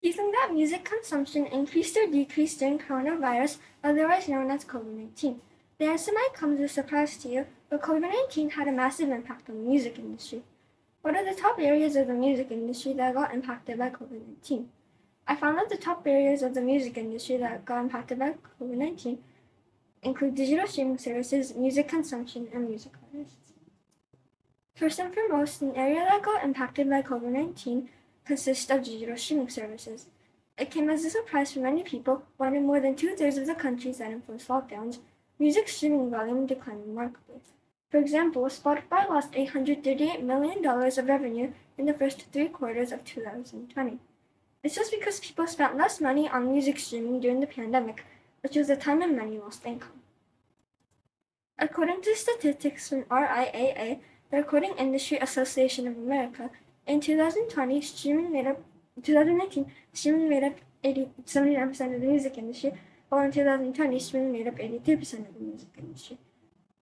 Do you think that music consumption increased or decreased during coronavirus, otherwise known as COVID-19? The answer might come as a surprise to you, but COVID-19 had a massive impact on the music industry. What are the top areas of the music industry that got impacted by COVID-19? I found that the top areas of the music industry that got impacted by COVID-19 include digital streaming services, music consumption, and music artists. First and foremost, an area that got impacted by COVID-19 consists of digital streaming services. It came as a surprise for many people when in more than two-thirds of the countries that enforced lockdowns, music streaming volume declined remarkably. For example, Spotify lost $838 million of revenue in the first 3 quarters of 2020. This was because people spent less money on music streaming during the pandemic, which was a time when many lost income. According to statistics from RIAA, the Recording Industry Association of America, in 2019, streaming made up 79% of the music industry, while in 2020, streaming made up 83% of the music industry.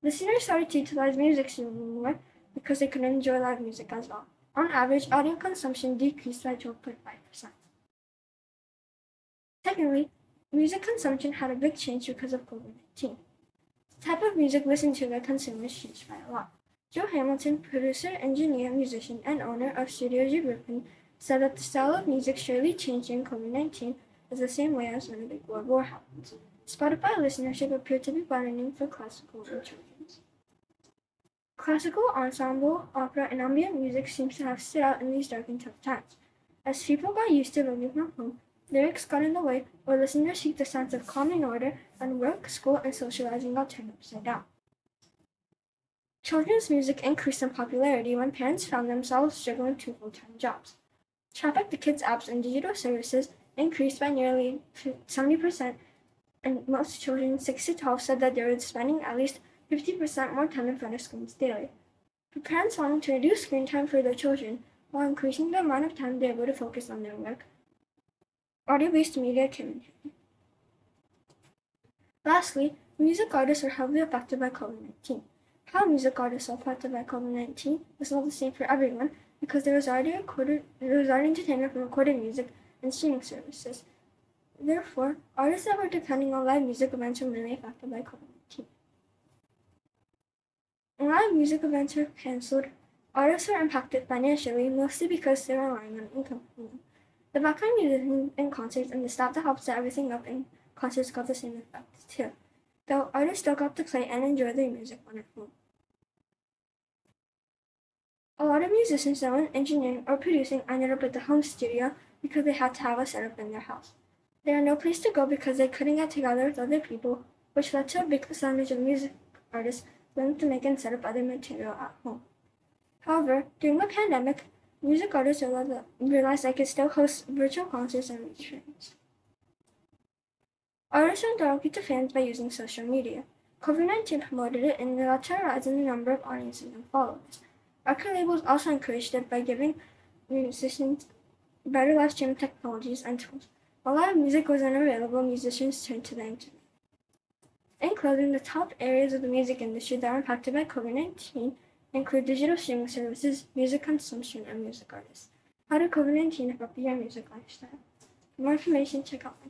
Listeners started to utilize music streaming more because they could enjoy live music as well. On average, audio consumption decreased by 12.5%. Secondly, music consumption had a big change because of COVID-19. The type of music listened to by consumers changed by a lot. Joe Hamilton, producer, engineer, musician, and owner of Studio Ghibli, said that the style of music surely changed during COVID-19 as the same way as when a big world war happened. Spotify listenership appeared to be broadening for classical and children's. Classical, ensemble, opera, and ambient music seems to have stood out in these dark and tough times. As people got used to living from home, lyrics got in the way, or listeners seek the sense of calm and order, and work, school, and socializing got turned upside down. Children's music increased in popularity when parents found themselves juggling 2 full-time jobs. Traffic to kids' apps and digital services increased by nearly 70%, and most children 6 to 12 said that they were spending at least 50% more time in front of screens daily. For parents wanting to reduce screen time for their children while increasing the amount of time they're able to focus on their work, audio-based media came in handy. Lastly, music artists are heavily affected by COVID-19. How music artists are affected by COVID-19 is not the same for everyone because there was already entertainment from recorded music and streaming services. Therefore, artists that were depending on live music events were mainly affected by COVID-19. When live music events were cancelled, artists were impacted financially, mostly because they were relying on income from them. The background musicians in concerts and the staff that helped set everything up in concerts got the same effect too, though artists still got to play and enjoy their music when at home. A lot of musicians that went engineering or producing ended up at the home studio because they had to have a setup in their house. They had no place to go because they couldn't get together with other people, which led to a big percentage of music artists learning to make and set up other material at home. However, during the pandemic, music artists realized they could still host virtual concerts and reach fans. Artists are directly to fans by using social media. COVID-19 promoted it and led to a rise in the number of audiences and followers. Record labels also encouraged it by giving musicians better live streaming technologies and tools. While live music was unavailable, musicians turned to the internet. In closing, the top areas of the music industry that are impacted by COVID-19 include digital streaming services, music consumption, and music artists. How did COVID-19 affect your music lifestyle? For more information, check out my